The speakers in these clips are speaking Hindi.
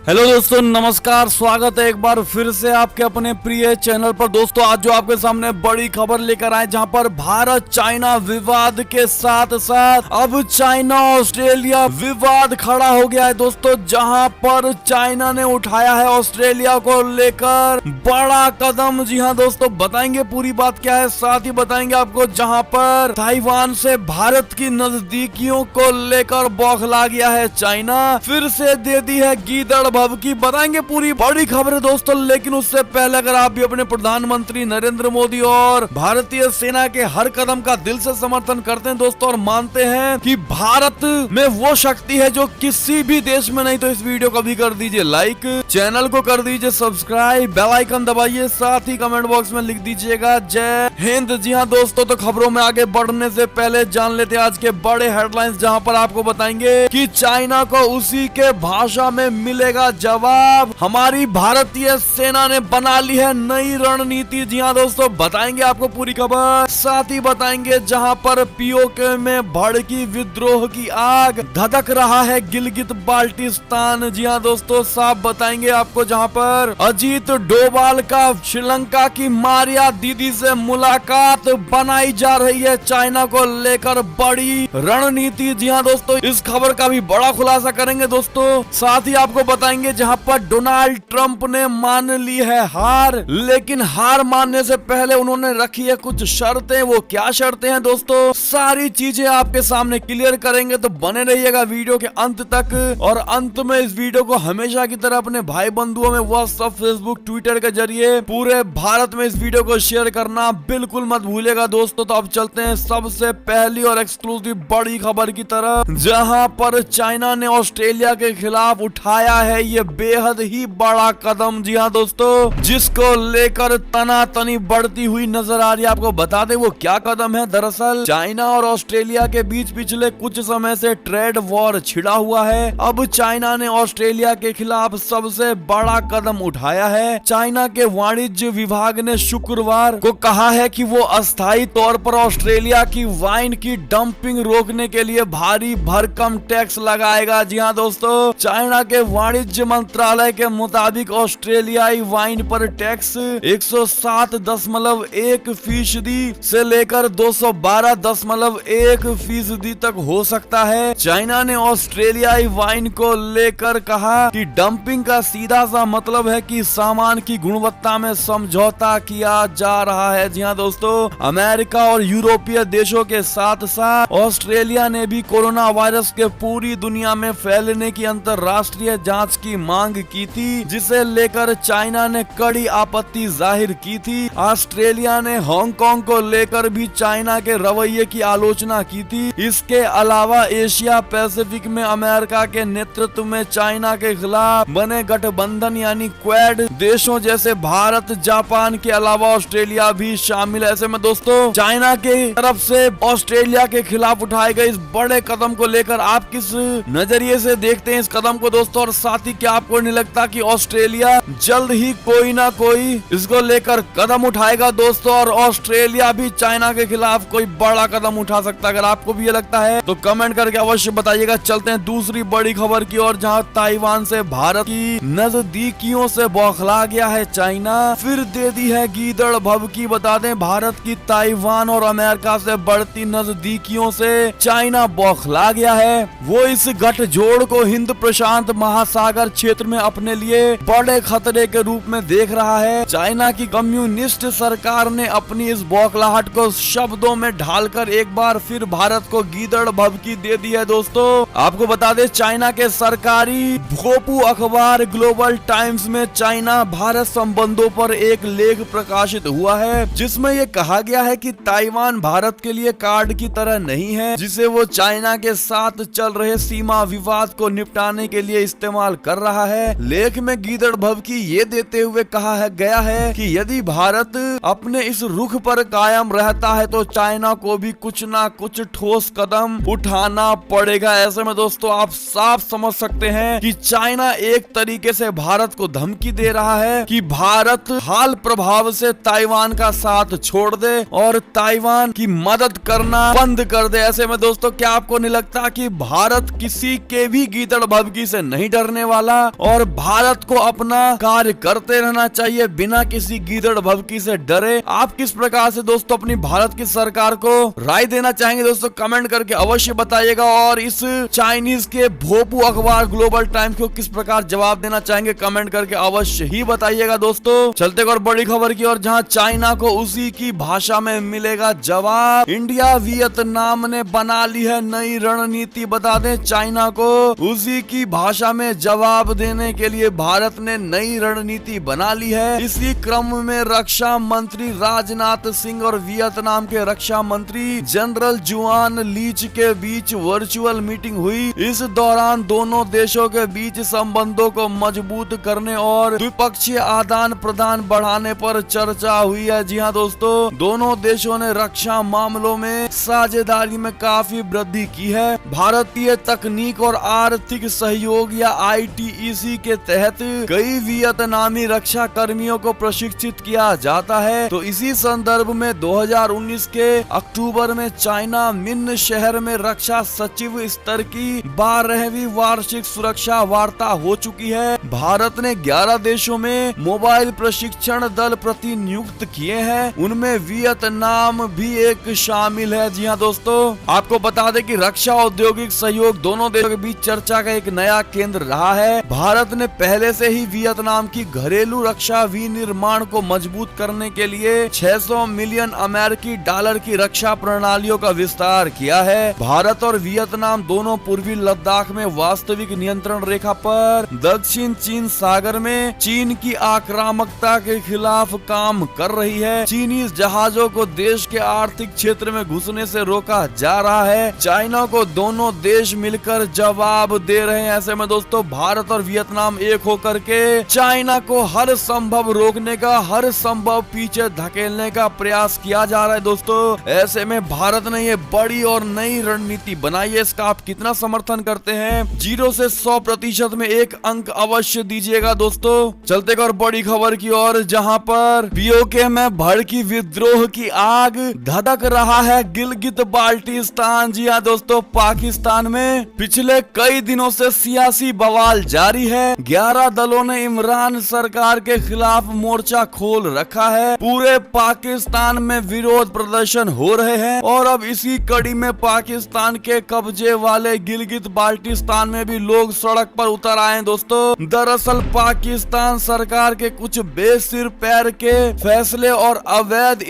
हेलो दोस्तों, नमस्कार। स्वागत है एक बार फिर से आपके अपने प्रिय चैनल पर। दोस्तों, आज जो आपके सामने बड़ी खबर लेकर आए, जहां पर भारत चाइना विवाद के साथ साथ अब चाइना ऑस्ट्रेलिया विवाद खड़ा हो गया है। दोस्तों, जहां पर चाइना ने उठाया है ऑस्ट्रेलिया को लेकर बड़ा कदम। जी हाँ दोस्तों, बताएंगे पूरी बात क्या है, साथ ही बताएंगे आपको जहां पर ताइवान से भारत की नजदीकियों को लेकर बौखला गया है चाइना, फिर से दे दी है गीदड़ की बताएंगे पूरी बड़ी खबर है दोस्तों। लेकिन उससे पहले अगर आप भी अपने प्रधानमंत्री नरेंद्र मोदी और भारतीय सेना के हर कदम का दिल से समर्थन करते हैं दोस्तों, और मानते हैं कि भारत में वो शक्ति है जो किसी भी देश में नहीं, तो इस वीडियो को भी कर दीजिए लाइक, चैनल को कर दीजिए सब्सक्राइब, बेल आइकन दबाइए, साथ ही कमेंट बॉक्स में लिख दीजिएगा जय हिंद। जी हाँ दोस्तों, तो खबरों में आगे बढ़ने से पहले जान लेते हैं आज के बड़े हेडलाइंस, जहां पर आपको बताएंगे कि चाइना को उसी के भाषा में मिलेगा जवाब। हमारी भारतीय सेना ने बना ली है नई रणनीति। जी हाँ दोस्तों, बताएंगे आपको पूरी खबर, साथ ही बताएंगे जहां पर पीओके में भड़की विद्रोह की आग, धधक रहा है गिलगित बाल्टिस्तान। जी हाँ दोस्तों, साफ बताएंगे आपको जहां पर अजीत डोभाल का श्रीलंका की मारिया दीदी से मुलाकात बनाई जा रही है चाइना को लेकर बड़ी रणनीति। जी हाँ दोस्तों, इस खबर का भी बड़ा खुलासा करेंगे दोस्तों। साथ ही आपको बताएंगे जहां पर डोनाल्ड ट्रंप ने मान ली है हार, लेकिन हार मानने से पहले उन्होंने रखी है कुछ शर्तें। वो क्या शर्तें हैं दोस्तों, सारी चीजें आपके सामने क्लियर करेंगे, तो बने रहिएगा वीडियो के अंत तक। और अंत में इस वीडियो को हमेशा की तरह अपने भाई बंधुओं में व्हाट्सएप, फेसबुक, ट्विटर के जरिए पूरे भारत में इस वीडियो को शेयर करना बिल्कुल मत भूलिएगा दोस्तों। तो अब चलते हैं सबसे पहली और एक्सक्लूसिव बड़ी खबर की तरफ, जहां पर चाइना ने ऑस्ट्रेलिया के खिलाफ उठाया है ये बेहद ही बड़ा कदम। जी हाँ दोस्तों, जिसको लेकर तनातनी बढ़ती हुई नजर आ रही है। आपको बता दें वो क्या कदम है। दरअसल चाइना और ऑस्ट्रेलिया के बीच पिछले कुछ समय से ट्रेड वॉर छिड़ा हुआ है। अब चाइना ने ऑस्ट्रेलिया के खिलाफ सबसे बड़ा कदम उठाया है। चाइना के वाणिज्य विभाग ने शुक्रवार को कहा है कि वो अस्थायी तौर पर ऑस्ट्रेलिया की वाइन की डंपिंग रोकने के लिए भारी भरकम टैक्स लगाएगा। जी हाँ दोस्तों, चाइना के वाणिज्य मंत्रालय के मुताबिक ऑस्ट्रेलियाई वाइन पर टैक्स 107.1% से लेकर 212.1% तक हो सकता है। चाइना ने ऑस्ट्रेलियाई वाइन को लेकर कहा कि डंपिंग का सीधा सा मतलब है कि सामान की गुणवत्ता में समझौता किया जा रहा है। जी हाँ दोस्तों, अमेरिका और यूरोपीय देशों के साथ साथ ऑस्ट्रेलिया ने भी कोरोना वायरस के पूरी दुनिया में फैलने की अंतरराष्ट्रीय जांच की मांग की थी, जिसे लेकर चाइना ने कड़ी आपत्ति जाहिर की थी। ऑस्ट्रेलिया ने हांगकांग को लेकर भी चाइना के रवैये की आलोचना की थी। इसके अलावा एशिया पैसिफिक में अमेरिका के नेतृत्व में चाइना के खिलाफ बने गठबंधन यानी क्वाड देशों जैसे भारत, जापान के अलावा ऑस्ट्रेलिया भी शामिल है। ऐसे में दोस्तों, चाइना के तरफ से ऑस्ट्रेलिया के खिलाफ उठाए गए इस बड़े कदम को लेकर आप किस नजरिए से देखते हैं इस कदम को दोस्तों, और साथ ही क्या आपको नहीं लगता कि ऑस्ट्रेलिया जल्द ही कोई ना कोई इसको लेकर कदम उठाएगा दोस्तों, और ऑस्ट्रेलिया भी चाइना के खिलाफ कोई बड़ा कदम उठा सकता है? अगर आपको भी ये लगता है तो कमेंट करके अवश्य बताइएगा। चलते हैं दूसरी बड़ी खबर की ओर, जहां ताइवान से भारत की नजदीकियों से बौखला गया है चाइना, फिर दे दी है गीदड़ भभकी। बता दें, भारत की ताइवान और अमेरिका से बढ़ती नजदीकियों से चाइना बौखला गया है। वो इस गठजोड़ को हिंद प्रशांत महासागर क्षेत्र में अपने लिए बड़े खतरे के रूप में देख रहा है। चाइना की कम्युनिस्ट सरकार ने अपनी इस बौखलाहट को शब्दों में ढालकर एक बार फिर भारत को गीदड़ भभकी दे दी है दोस्तों। आपको बता दें, चाइना के सरकारी भोपू अखबार ग्लोबल टाइम्स में चाइना भारत संबंधों पर एक लेख प्रकाशित हुआ है, जिसमें ये कहा गया है कि ताइवान भारत के लिए कार्ड की तरह नहीं है, जिसे वो चाइना के साथ चल रहे सीमा विवाद को निपटाने के लिए इस्तेमाल कर रहा है। लेख में गीदड़ भभकी ये देते हुए कहा गया है कि यदि भारत अपने इस रुख पर कायम रहता है तो चाइना को भी कुछ ना कुछ ठोस कदम उठाना पड़ेगा। ऐसे में दोस्तों, आप साफ समझ सकते हैं कि चाइना एक तरीके से भारत को धमकी दे रहा है कि भारत हाल प्रभाव से ताइवान का साथ छोड़ दे और ताइवान की मदद करना बंद कर दे। ऐसे में दोस्तों, क्या आपको नहीं लगता कि भारत किसी के भी गीदड़ भभकी से नहीं डरने वाला वाला और भारत को अपना कार्य करते रहना चाहिए बिना किसी गीदड़ भभकी से डरे। आप किस प्रकार से दोस्तों अपनी भारत की सरकार को राय देना चाहेंगे दोस्तों, कमेंट करके अवश्य बताइएगा। और इस चाइनीज के भोपू अखबार ग्लोबल टाइम्स को किस प्रकार जवाब देना चाहेंगे, कमेंट करके अवश्य ही बताइएगा दोस्तों। चलते और बड़ी खबर की ओर, जहां चाइना को उसी की भाषा में मिलेगा जवाब। इंडिया वियतनाम ने बना ली है नई रणनीति। बता दें, चाइना को उसी की भाषा में जवाब देने के लिए भारत ने नई रणनीति बना ली है। इसी क्रम में रक्षा मंत्री राजनाथ सिंह और वियतनाम के रक्षा मंत्री जनरल जुआन लीच के बीच वर्चुअल मीटिंग हुई। इस दौरान दोनों देशों के बीच संबंधों को मजबूत करने और द्विपक्षीय आदान प्रदान बढ़ाने पर चर्चा हुई है। जी हाँ दोस्तों, दोनों देशों ने रक्षा मामलों में साझेदारी में काफी वृद्धि की है। भारतीय तकनीक और आर्थिक सहयोग या ITEC के तहत कई वियतनामी रक्षा कर्मियों को प्रशिक्षित किया जाता है। तो इसी संदर्भ में 2019 के अक्टूबर में चाइना मिन शहर में रक्षा सचिव स्तर की 12वीं वार्षिक सुरक्षा वार्ता हो चुकी है। भारत ने 11 देशों में मोबाइल प्रशिक्षण दल प्रतिनियुक्त किए हैं, उनमें वियतनाम भी एक शामिल है। जी हाँ दोस्तों, आपको बता दें कि रक्षा औद्योगिक सहयोग दोनों देशों के बीच चर्चा का एक नया केंद्र रहा है। भारत ने पहले से ही वियतनाम की घरेलू रक्षा विनिर्माण को मजबूत करने के लिए 600 मिलियन अमेरिकी डॉलर की रक्षा प्रणालियों का विस्तार किया है। भारत और वियतनाम दोनों पूर्वी लद्दाख में वास्तविक नियंत्रण रेखा पर दक्षिण चीन सागर में चीन की आक्रामकता के खिलाफ काम कर रही है। चीनी जहाजों को देश के आर्थिक क्षेत्र में घुसने से रोका जा रहा है। चाइना को दोनों देश मिलकर जवाब दे रहे हैं। ऐसे में दोस्तों, भारत और वियतनाम एक होकर के चाइना को हर संभव रोकने का, हर संभव पीछे धकेलने का प्रयास किया जा रहा है। दोस्तों, ऐसे में भारत ने ये बड़ी और नई रणनीति बनाई है। इसका आप कितना समर्थन करते हैं? 0 से 100% में 1 अंक अवश्य दीजिएगा दोस्तों। चलते और बड़ी खबर की ओर, जहां पर POK में भड़की विद्रोह की आग, धधक रहा है गिलगित बाल्टिस्तान। जी हाँ दोस्तों, पाकिस्तान में पिछले कई दिनों से सियासी बवाल जारी है। 11 दलों ने इमरान सरकार के खिलाफ मोर्चा खोल रखा है। पूरे पाकिस्तान में विरोध प्रदर्शन हो रहे हैं और अब इसी कड़ी में पाकिस्तान के कब्जे वाले गिलगित बाल्टिस्तान में भी लोग सड़क पर उतर आए दोस्तों। दरअसल पाकिस्तान सरकार के कुछ बेसिर पैर के फैसले और अवैध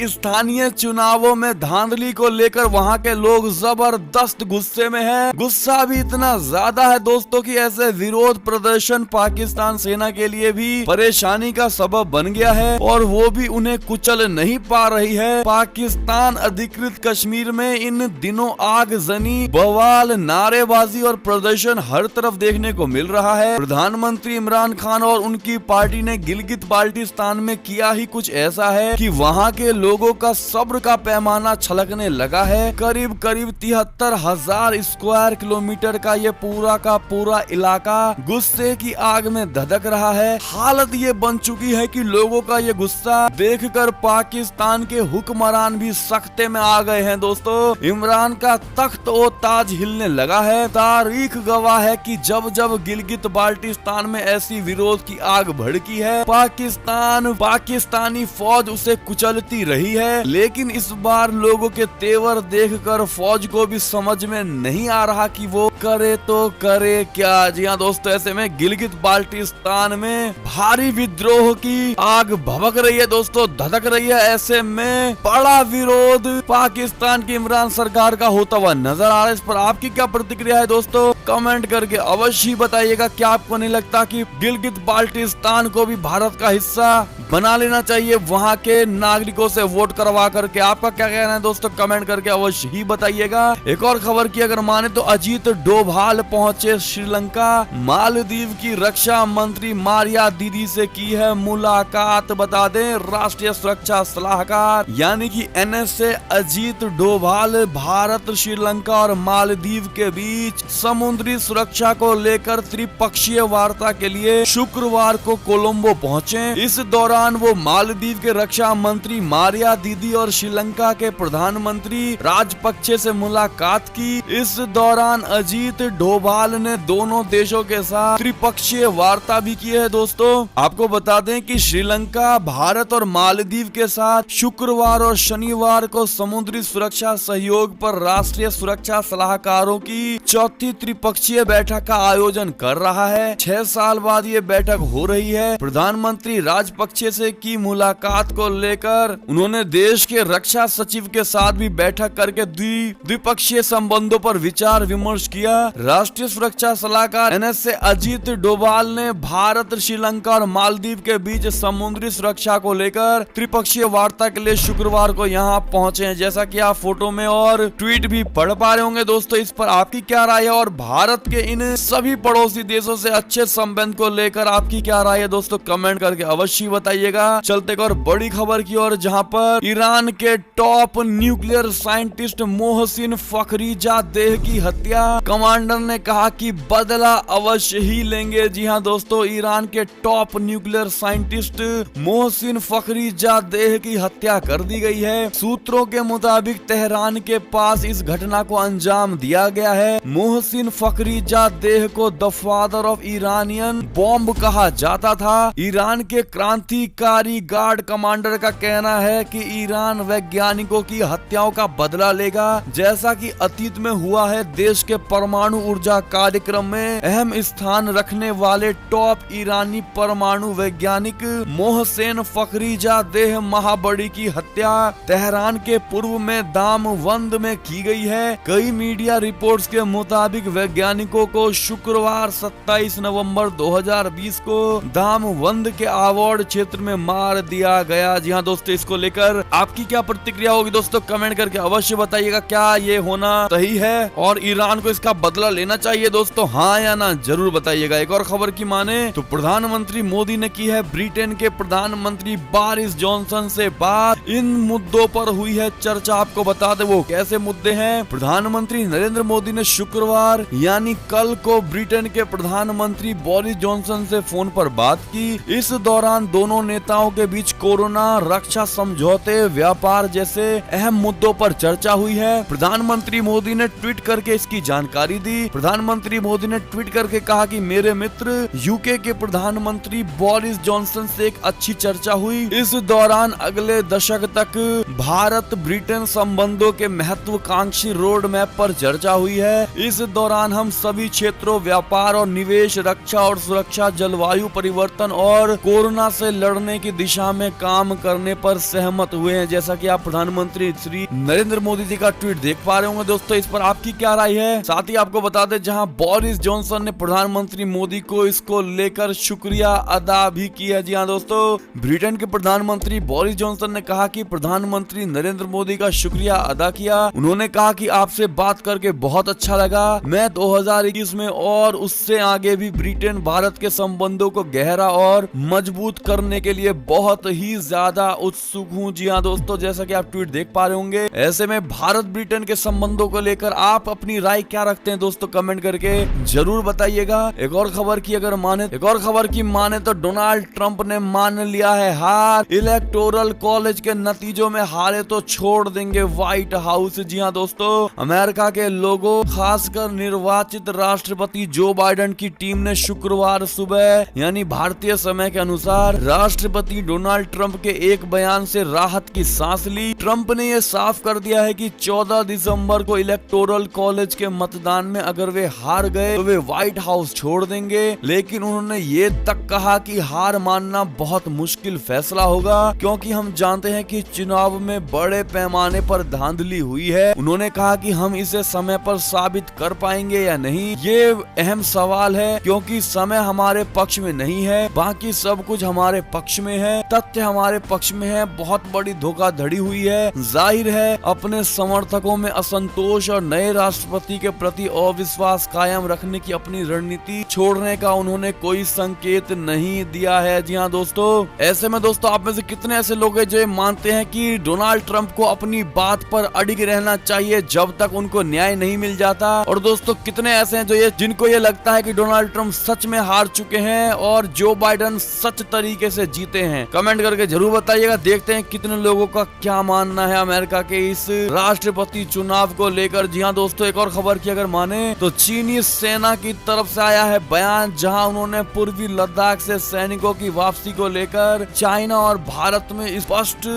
स्थानीय चुनावों में धांधली को लेकर वहां के लोग जबरदस्त गुस्से में हैं। गुस्सा भी इतना ज्यादा है दोस्तों कि ऐसे विरोध प्रदर्शन पाकिस्तान सेना के लिए भी परेशानी का सबब बन गया है और वो भी उन्हें कुचल नहीं पा रही है। पाकिस्तान अधिकृत कश्मीर में इन दिनों आगजनी, बवाल, नारेबाजी और प्रदर्शन हर तरफ देखने को मिल रहा है। प्रधानमंत्री इमरान खान और उनकी पार्टी ने गिलगित बाल्टिस्तान में किया ही कुछ ऐसा है कि वहां के लोगों का सब्र का पैमाना छलकने लगा है। करीब 73,000 स्क्वायर किलोमीटर का ये पूरा इलाका गुस्से की आग में धधक रहा है। हालत ये बन चुकी है कि लोगों का ये गुस्सा देखकर पाकिस्तान के हुक्मरान भी सख्ते में आ गए हैं दोस्तों। इमरान का तख्त और ताज हिलने लगा है। तारीख गवाह है कि जब जब गिलगित बाल्टिस्तान में ऐसी विरोध की आग भड़की है, पाकिस्तानी फौज उसे कुचलती रही है। लेकिन इस बार लोगों के तेवर देखकर फौज को भी समझ में नहीं आ रहा कि वो करे तो करे क्या। जी हाँ दोस्तों, ऐसे में गिलगित बाल्टिस्तान में भारी विद्रोह की आग भभक रही है दोस्तों, धधक रही है। ऐसे में बड़ा विरोध पाकिस्तान की इमरान सरकार का होता हुआ नजर आ रहा है। इस पर आपकी क्या प्रतिक्रिया है दोस्तों, कमेंट करके अवश्य बताइएगा। क्या आपको नहीं लगता कि गिलगित बाल्टिस्तान को भी भारत का हिस्सा बना लेना चाहिए वहां के नागरिकों से वोट करवा करके? आपका क्या कहना है दोस्तों, कमेंट करके अवश्य ही बताइएगा। एक और खबर की अगर माने तो अजीत डोभाल पहुंचे श्रीलंका। मालदीव की रक्षा मंत्री मारिया दीदी से की है मुलाकात। बता दें, राष्ट्रीय सुरक्षा सलाहकार यानी कि NSA अजीत डोभाल भारत, श्रीलंका और मालदीव के बीच समुद्री सुरक्षा को लेकर त्रिपक्षीय वार्ता के लिए शुक्रवार को कोलंबो पहुंचे। इस दौरान वो मालदीव के रक्षा मंत्री मारिया दीदी और श्रीलंका के प्रधानमंत्री राजपक्षे से मुलाकात की। इस दौरान अजीत डोभाल ने दोनों देशों के साथ त्रिपक्षीय वार्ता भी की है। दोस्तों आपको बता दें कि श्रीलंका, भारत और मालदीव के साथ शुक्रवार और शनिवार को समुद्री सुरक्षा सहयोग पर राष्ट्रीय सुरक्षा सलाहकारों की चौथी त्रिपक्षीय बैठक का आयोजन कर रहा है। 6 साल बाद ये बैठक हो रही है। प्रधानमंत्री राजपक्षे से की मुलाकात को लेकर उन्होंने देश के रक्षा सचिव के साथ भी बैठक करके द्विपक्षीय संबंधों पर विचार विमर्श किया। राष्ट्रीय सुरक्षा सलाहकार NSA अजीत डोभाल ने भारत, श्रीलंका और मालदीव के बीच समुद्री सुरक्षा को लेकर त्रिपक्षीय वार्ता के लिए शुक्रवार को यहाँ पहुंचे हैं, जैसा कि आप फोटो में और ट्वीट भी पढ़ पा रहे होंगे। दोस्तों इस पर आपकी क्या राय है और भारत के इन सभी पड़ोसी देशों से अच्छे संबंध को लेकर आपकी क्या राय है दोस्तों, कमेंट करके अवश्य बताइएगा। चलते एक और बड़ी खबर की ओर, जहां पर ईरान के top nuclear scientist Mohsen Fakhrizadeh की हत्या, कमांडर ने कहा कि बदला अवश्य ही लेंगे। जी हां दोस्तों, ईरान के top nuclear scientist Mohsen Fakhrizadeh की हत्या कर दी गई है। सूत्रों के मुताबिक तेहरान के पास इस घटना को अंजाम दिया गया है। मोहसिन फखरीजादेह को the father of Iranian bomb कहा जाता था। ईरान के क्रांतिकारी गार्ड कमांडर का कहना है कि ईरान वैज्ञानिकों की हत्याओं का बदला लेगा, जैसा कि अतीत में हुआ है। देश के परमाणु ऊर्जा कार्यक्रम में अहम स्थान रखने वाले टॉप ईरानी परमाणु वैज्ञानिक मोहसेन फखरीजादेह महाबड़ी की हत्या तेहरान के पूर्व में दामवंद में की गई है। कई मीडिया रिपोर्ट्स के मुताबिक वैज्ञानिकों को शुक्रवार 27 नवंबर 2020 को दामवंद के आवार्ड क्षेत्र में मार दिया गया। जी हाँ दोस्तों, इसको लेकर आपकी क्या प्रतिक्रिया होगी दोस्तों, कमेंट करके अवश्य बताइएगा। क्या ये होना सही है और ईरान को इसका बदला लेना चाहिए दोस्तों, हाँ या ना, जरूर बताइएगा। एक और खबर की माने तो प्रधानमंत्री मोदी ने की है ब्रिटेन के प्रधानमंत्री बोरिस जॉनसन से बात। इन मुद्दों पर हुई है चर्चा। आपको बता दे वो कैसे मुद्दे हैं। प्रधानमंत्री नरेंद्र मोदी ने शुक्रवार यानी कल को ब्रिटेन के प्रधानमंत्री बोरिस जॉनसन से फोन पर बात की। इस दौरान दोनों नेताओं के बीच कोरोना, रक्षा समझौते, व्यापार जैसे अहम मुद्दों पर चर्चा हुई है। प्रधानमंत्री मोदी ने ट्वीट करके इसकी जानकारी दी। प्रधानमंत्री मोदी ने ट्वीट करके कहा कि मेरे मित्र यूके के प्रधानमंत्री बोरिस जॉनसन से एक अच्छी चर्चा हुई। इस दौरान अगले दशक तक भारत ब्रिटेन संबंधों के महत्वाकांक्षी रोड मैप पर चर्चा हुई है। इस दौरान हम सभी क्षेत्रों, व्यापार और निवेश, रक्षा और सुरक्षा, जलवायु परिवर्तन और कोरोना से लड़ने की दिशा में काम करने पर सहमत हुए हैं। जैसा कि आप प्रधानमंत्री श्री नरेंद्र मोदी जी का ट्वीट देख पा रहे होंगे दोस्तों, इस पर आपकी क्या राय है। साथ ही आपको बता दें, जहां बोरिस जॉनसन ने प्रधानमंत्री मोदी को इसको लेकर शुक्रिया अदा भी किया। जी हाँ दोस्तों, ब्रिटेन के प्रधानमंत्री बोरिस जॉनसन ने कहा कि प्रधानमंत्री नरेंद्र मोदी का शुक्रिया अदा किया। उन्होंने कहा कि आपसे बात करके बहुत अच्छा लगा। मैं 2021 में और उससे आगे भी ब्रिटेन भारत के संबंधों को गहरा और मजबूत करने के लिए बहुत ही ज्यादा उत्सुक हूँ। जी हाँ दोस्तों, जैसा कि आप ट्वीट देख पा रहे होंगे। ऐसे में भारत ब्रिटेन के संबंधों को लेकर आप अपनी राय क्या रखते हैं दोस्तों, कमेंट करके जरूर बताइएगा। एक और खबर की माने तो डोनाल्ड ट्रंप ने मान लिया है हार। इलेक्टोरल कॉलेज के नतीजों में हारे तो छोड़ देंगे व्हाइट हाउस। जी हाँ दोस्तों, अमेरिका के लोगों, खासकर निर्वाचित राष्ट्रपति जो बाइडेन की टीम ने शुक्रवार सुबह यानी भारतीय समय के अनुसार राष्ट्रपति डोनाल्ड ट्रंप के एक बयान से राहत की सांस ली। ट्रंप ने यह साफ कर दिया है कि 14 दिसंबर को इलेक्टोरल कॉलेज के मतदान में अगर वे हार गए तो वे व्हाइट हाउस छोड़ देंगे। लेकिन उन्होंने ये तक कहा कि हार मानना बहुत मुश्किल फैसला होगा, क्योंकि हम जानते हैं कि चुनाव में बड़े पैमाने पर धांधली हुई है। उन्होंने कहा कि हम इसे समय पर साबित कर पाएंगे या नहीं, ये अहम सवाल है, क्योंकि समय हमारे पक्ष में नहीं है, बाकी सब कुछ हमारे पक्ष में है, तथ्य हमारे पक्ष में है। बहुत बड़ी धोखाधड़ी हुई है। जाहिर है अपने समर्थकों में असंतोष और नए राष्ट्रपति के प्रति अविश्वास कायम रखने की अपनी रणनीति छोड़ने का उन्होंने कोई संकेत नहीं दिया है। जी हाँ दोस्तों, ऐसे में दोस्तों आप में से कितने ऐसे लोग हैं जो मानते हैं कि डोनाल्ड ट्रंप को अपनी बात पर अडिग रहना चाहिए जब तक उनको न्याय नहीं मिल जाता, और दोस्तों कितने ऐसे हैं जिनको ये लगता है कि डोनाल्ड ट्रंप सच में हार चुके हैं और जो बाइडेन सच तरीके से जीते हैं? कमेंट करके जरूर बताइएगा। देखते हैं कितने लोगों का क्या मानना है अमेरिका के इस राष्ट्रपति चुनाव को लेकर। जी हाँ दोस्तों, एक और खबर की अगर माने तो चीनी सेना की तरफ से आया है बयान, जहां उन्होंने पूर्वी लद्दाख से सैनिकों की वापसी को लेकर चाइना और भारत में स्पष्ट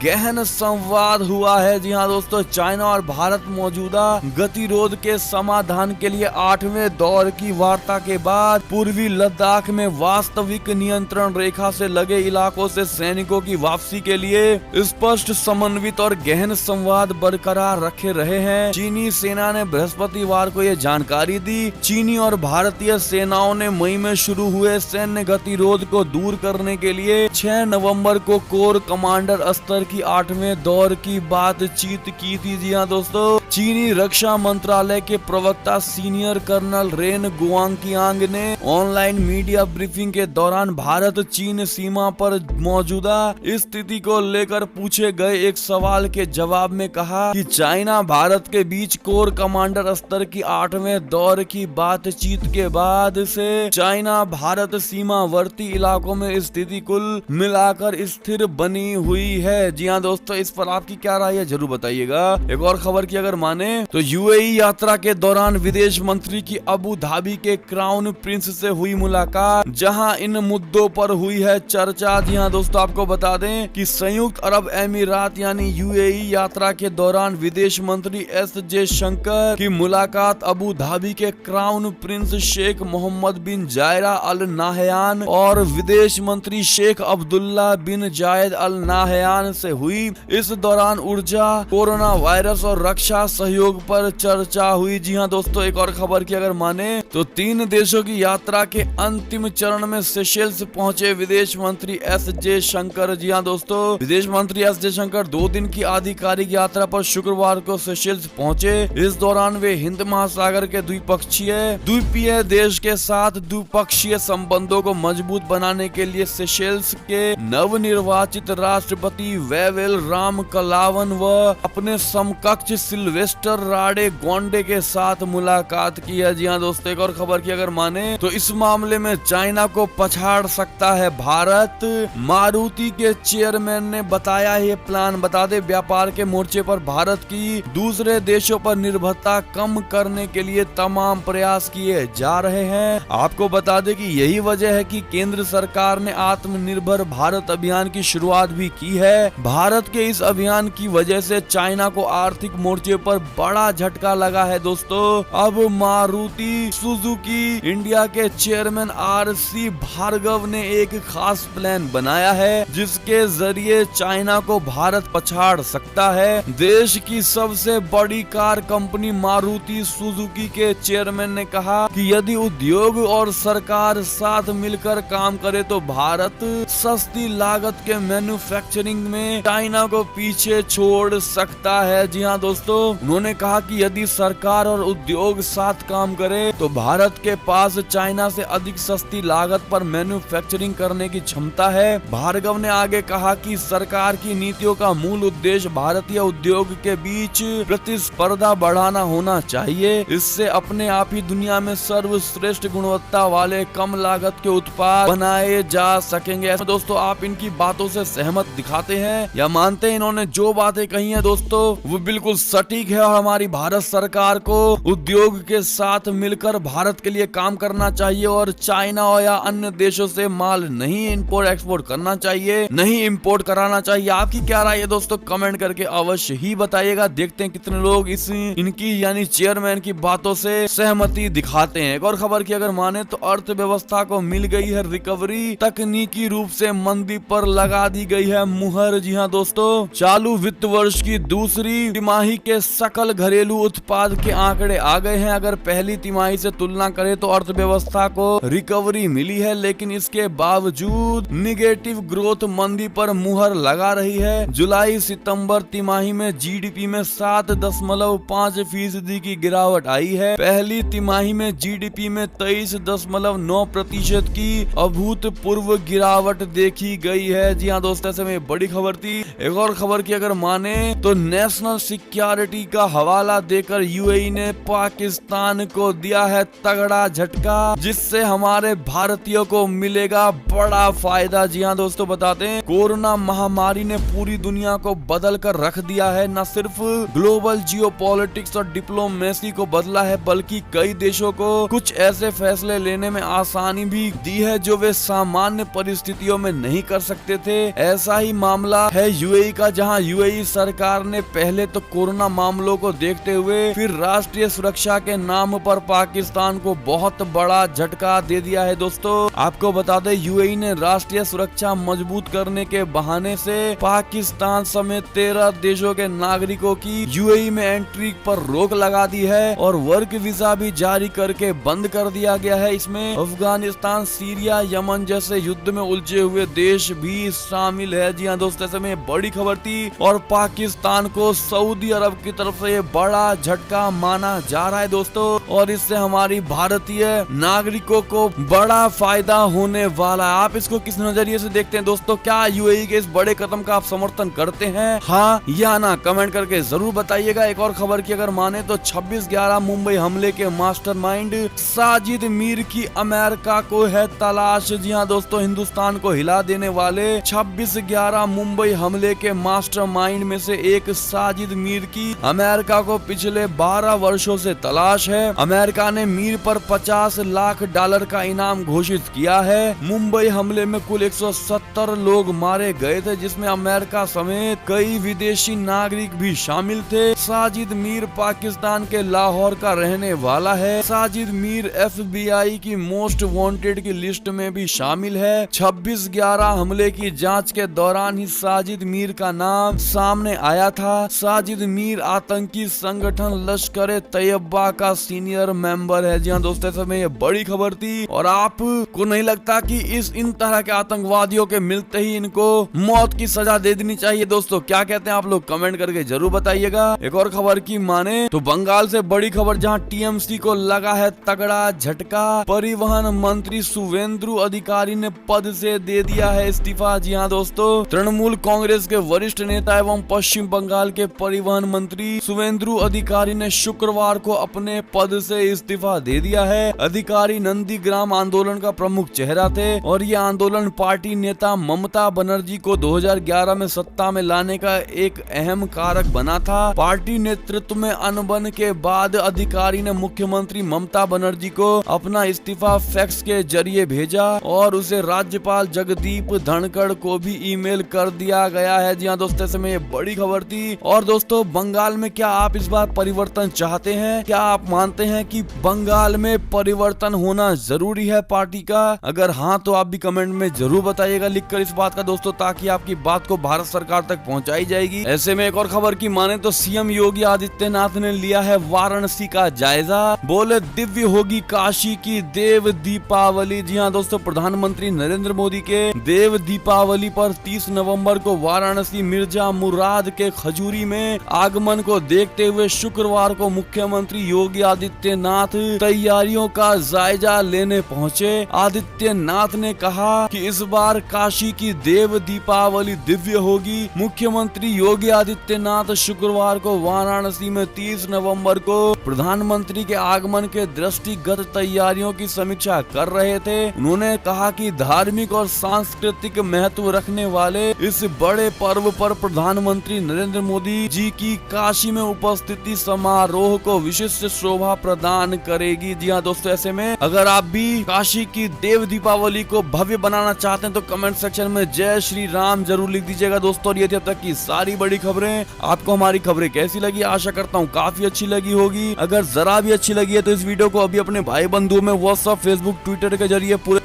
गहन संवाद हुआ है। जी हाँ दोस्तों, चाइना और भारत मौजूदा गतिरोध के समाधान के लिए 8वें दौर की वार्ता के बाद पूर्वी लद्दाख में वास्तविक नियंत्रण रेखा से लगे इलाकों से सैनिकों की वापसी के लिए स्पष्ट, समन्वित और गहन संवाद बरकरार रखे रहे हैं। चीनी सेना ने बृहस्पतिवार को यह जानकारी दी। चीनी और भारतीय सेनाओं ने मई में शुरू हुए सैन्य गतिरोध को दूर करने के लिए 6 नवंबर को कोर कमांडर स्तर की 8वें दौर की बातचीत की थी। जी हाँ दोस्तों, चीनी रक्षा मंत्रालय के प्रवक्ता सीनियर कर्नल रेन गुआंगकियांग ने ऑनलाइन मीडिया ब्रीफिंग के दौरान भारत चीन सीमा पर मौजूदा स्थिति को लेकर पूछे गए एक सवाल के जवाब में कहा कि चाइना भारत के बीच कोर कमांडर स्तर की 8वें दौर की बातचीत के बाद से चाइना भारत सीमावर्ती इलाकों में स्थिति कुल मिलाकर स्थिर बनी हुई है। जी हाँ दोस्तों, इस पर आपकी क्या राय है जरूर बताइएगा। एक और खबर की अगर माने तो यूएई यात्रा के दौरान विदेश मंत्री की अबू धाबी के क्राउन प्रिंस से हुई मुलाकात, जहां इन मुद्दों पर हुई है चर्चा। जी हाँ दोस्तों, आपको बता दें कि संयुक्त अरब अमीरात यानी यूएई यात्रा के दौरान विदेश मंत्री एस जयशंकर की मुलाकात अबू धाबी के क्राउन प्रिंस शेख मोहम्मद बिन जायरा अल नाहयान और विदेश मंत्री शेख अब्दुल्ला बिन जायद अल नाहयान से हुई। इस दौरान ऊर्जा, कोरोना वायरस और रक्षा सहयोग पर चर्चा हुई। जी हाँ दोस्तों, एक और खबर की अगर माने तो 3 देशों की यात्रा के अंतिम चरण में सेशेल्स पहुंचे विदेश मंत्री एस जयशंकर। जी हाँ दोस्तों, विदेश मंत्री एस जयशंकर 2 दिन की आधिकारिक यात्रा पर शुक्रवार को सेशेल्स पहुंचे। इस दौरान वे हिंद महासागर के द्वीपीय देश के साथ द्विपक्षीय संबंधों को मजबूत बनाने के लिए सेशेल्स के नवनिर्वाचित राष्ट्रपति वेवेल राम कलावन व अपने समकक्ष सिल्वेस्टर राडे गोंडे के साथ मुलाकात की है। जी हाँ दोस्तों, एक और खबर की अगर माने तो इस मामले में चाइना को पछाड़ सकता है भारत। मारुति के चेयरमैन ने बताया ये प्लान। बता दे, व्यापार के मोर्चे पर भारत की दूसरे देशों पर निर्भरता कम करने के लिए तमाम प्रयास किए जा रहे हैं। आपको बता दे कि यही वजह है कि केंद्र सरकार ने आत्मनिर्भर भारत अभियान की शुरुआत भी की है। भारत के इस अभियान की वजह से चाइना को आर्थिक मोर्चे पर बड़ा झटका लगा है दोस्तों। अब मारुति सुजुकी इंडिया के चेयरमैन आर.सी. भार्गव ने एक खास प्लान बनाया है, जिसके जरिए चाइना को भारत पछाड़ सकता है। देश की सबसे बड़ी कार कंपनी मारुति सुजुकी के चेयरमैन ने कहा कि यदि उद्योग और सरकार साथ मिलकर काम करे तो भारत सस्ती लागत के मैन्युफैक्चरिंग में चाइना को पीछे छोड़ सकता है। जी हाँ दोस्तों, उन्होंने कहा कि यदि सरकार और उद्योग साथ काम करे तो भारत के पास चाइना से अधिक सस्ती लागत पर मैन्युफैक्चरिंग करने की क्षमता है। भार्गव ने आगे कहा कि सरकार की नीतियों का मूल उद्देश्य भारतीय उद्योग के बीच प्रतिस्पर्धा बढ़ाना होना चाहिए। इससे अपने आप ही दुनिया में सर्वश्रेष्ठ गुणवत्ता वाले कम लागत के उत्पाद बनाए जा सकेंगे। ऐसे दोस्तों, आप इनकी बातों से सहमत दिखाते हैं या मानते हैं इन्होंने जो बातें कही हैं दोस्तों वो बिल्कुल सटीक है और हमारी भारत सरकार को उद्योग के साथ मिलकर भारत के लिए काम करना चाहिए और चाइना या अन्य देशों से माल नहीं इंपोर्ट एक्सपोर्ट करना चाहिए, नहीं इंपोर्ट कराना चाहिए। आपकी क्या राय है दोस्तों? कमेंट करके अवश्य ही बताइएगा। देखते हैं कितने लोग इनकी यानी चेयरमैन की बातों से सहमति दिखाते हैं। एक और खबर की अगर माने तो अर्थव्यवस्था को मिल गई है रिकवरी, तकनीकी रूप से मंदी पर लगा दी गई है मुहर। जी हाँ दोस्तों, चालू वित्त वर्ष की दूसरी तिमाही के सकल घरेलू उत्पाद के आंकड़े आ गए हैं। अगर पहली तिमाही से तुलना करें तो अर्थव्यवस्था को रिकवरी मिली है, लेकिन इसके बावजूद निगेटिव ग्रोथ मंदी पर मुहर लगा रही है। जुलाई सितंबर तिमाही में जीडीपी में 7.5% की गिरावट आई है। पहली तिमाही में जीडीपी में 23.9% की अभूतपूर्व गिरावट देखी गई है। जी हाँ दोस्तों, ऐसे में बड़ी खबर थी। एक और खबर की अगर माने तो नेशनल सिक्योरिटी का हवाला देकर यूएई ने पाकिस्तान को दिया है तगड़ा झटका, जिससे हमारे भारतीयों को मिलेगा बड़ा फायदा। जी हाँ दोस्तों, बताते हैं कोरोना महामारी ने पूरी दुनिया को बदल कर रख दिया है। न सिर्फ ग्लोबल जियोपॉलिटिक्स और डिप्लोमेसी को बदला है, बल्कि कई देशों को कुछ ऐसे फैसले लेने में आसानी भी दी है जो वे सामान्य परिस्थितियों में नहीं कर सकते थे। ऐसा ही मामला है यूएई का, जहां यूएई सरकार ने पहले तो कोरोना मामलों को देखते हुए फिर राष्ट्रीय सुरक्षा के नाम पर पाकिस्तान को बहुत बड़ा झटका दे दिया है। दोस्तों आपको बता दें, यूएई ने राष्ट्रीय सुरक्षा मजबूत करने के बहाने से पाकिस्तान समेत 13 देशों के नागरिकों की यूएई में एंट्री पर रोक लगा दी है और वर्क वीजा भी जारी करके बंद कर दिया गया है। इसमें अफगानिस्तान, सीरिया, यमन जैसे युद्ध में उलझे हुए देश भी शामिल है। जी हाँ दोस्तों, ऐसे में बड़ी खबर थी और पाकिस्तान को सऊदी अरब की तरफ से ये बड़ा झटका माना जा रहा है दोस्तों, और इससे हमारी भारतीय नागरिकों को बड़ा फायदा होने वाला है। आप इसको किस नजरिए से देखते हैं दोस्तों? क्या यूएई के इस बड़े कदम का आप समर्थन करते हैं, हाँ या ना? कमेंट करके जरूर बताइएगा। एक और खबर की अगर माने तो 26/11 मुंबई हमले के मास्टरमाइंड साजिद मीर की अमेरिका को है तलाश। जी हाँ दोस्तों, हिंदुस्तान को हिला देने वाले 26/11 मुंबई हमले के मास्टरमाइंड में से एक साजिद मीर की अमेरिका को पिछले 12 वर्षों से तलाश है। अमेरिका ने मीर पर $50 लाख का इनाम घोषित किया है। मुंबई हमले में कुल 170 लोग मारे गए थे, जिसमें अमेरिका समेत कई विदेशी नागरिक भी शामिल थे। साजिद मीर पाकिस्तान के लाहौर का रहने वाला है। साजिद मीर FBI की मोस्ट वांटेड की लिस्ट में भी शामिल है। 26/11 हमले की जांच के दौरान ही साजिद मीर का नाम सामने आया था। साजिद मीर आतंकी संगठन लश्कर तैयबा का सीनियर मेंबर है। जी हाँ दोस्तों, समय ये बड़ी खबर थी और आपको नहीं लगता कि इन तरह के आतंकवादियों के मिलते ही इनको मौत की सजा दे देनी चाहिए? दोस्तों क्या कहते हैं आप लोग? कमेंट करके जरूर बताइएगा। एक और खबर की माने तो बंगाल से बड़ी खबर, जहां टीएमसी को लगा है तगड़ा झटका। परिवहन मंत्री शुवेंदु अधिकारी ने पद से दे दिया है इस्तीफा। जी हाँ दोस्तों, तृणमूल कांग्रेस के वरिष्ठ नेता एवं पश्चिम बंगाल के परिवहन मंत्री शुवेंदु अधिकारी ने शुक्रवार को अपने पद से इस्तीफा दे दिया है। अधिकारी नंदीग्राम आंदोलन का प्रमुख चेहरा थे और ये आंदोलन पार्टी नेता ममता बनर्जी को 2011 में सत्ता में लाने का एक अहम कारक बना था। पार्टी नेतृत्व में अनबन के बाद अधिकारी ने मुख्यमंत्री ममता बनर्जी को अपना इस्तीफा फैक्स के जरिए भेजा और उसे राज्यपाल जगदीप धनखड़ को भी ईमेल कर दिया गया है। जी हाँ दोस्तों, ऐसे में ये बड़ी खबर थी। और दोस्तों बंगाल में क्या आप इस बार परिवर्तन चाहते हैं? क्या आप मानते हैं कि बंगाल में परिवर्तन होना जरूरी है पार्टी का? अगर हाँ तो आप भी कमेंट में जरूर बताइएगा लिखकर इस बात का दोस्तों, ताकि आपकी बात को भारत सरकार तक पहुंचाई जाएगी। ऐसे में एक और खबर की माने तो सीएम योगी आदित्यनाथ ने लिया है वाराणसी का जायजा। बोले दिव्य होगी काशी की देव दीपावली। जी हाँ दोस्तों, प्रधानमंत्री नरेंद्र मोदी के देव दीपावली पर 30 नवंबर को वाराणसी मिर्जा मुराद के खजूरी में आगमन को देखते हुए शुक्रवार को मुख्यमंत्री योगी आदित्यनाथ तैयारियों का जायजा लेने पहुंचे। आदित्यनाथ ने कहा कि इस बार काशी की देव दीपावली दिव्य होगी। मुख्यमंत्री योगी आदित्यनाथ शुक्रवार को वाराणसी में 30 नवंबर को प्रधानमंत्री के आगमन के दृष्टिगत तैयारियों की समीक्षा कर रहे थे। उन्होंने कहा कि धार्मिक और सांस्कृतिक महत्व रखने वाले इस बड़े पर्व पर प्रधानमंत्री नरेंद्र मोदी जी की काशी में उपस्थिति समारोह को विशिष्ट शोभा प्रदान करेगी। जी हाँ दोस्तों, ऐसे में अगर आप भी काशी की देव दीपावली को भव्य बनाना चाहते हैं तो कमेंट सेक्शन में जय श्री राम जरूर लिख दीजिएगा दोस्तों। और ये थी अब तक की सारी बड़ी खबरें। आपको हमारी खबरें कैसी लगी? आशा करता हूँ काफी अच्छी लगी होगी। अगर जरा भी अच्छी लगी है तो इस वीडियो को अभी अपने भाई बंधुओं में व्हाट्सएप, फेसबुक, ट्विटर के जरिए पूरे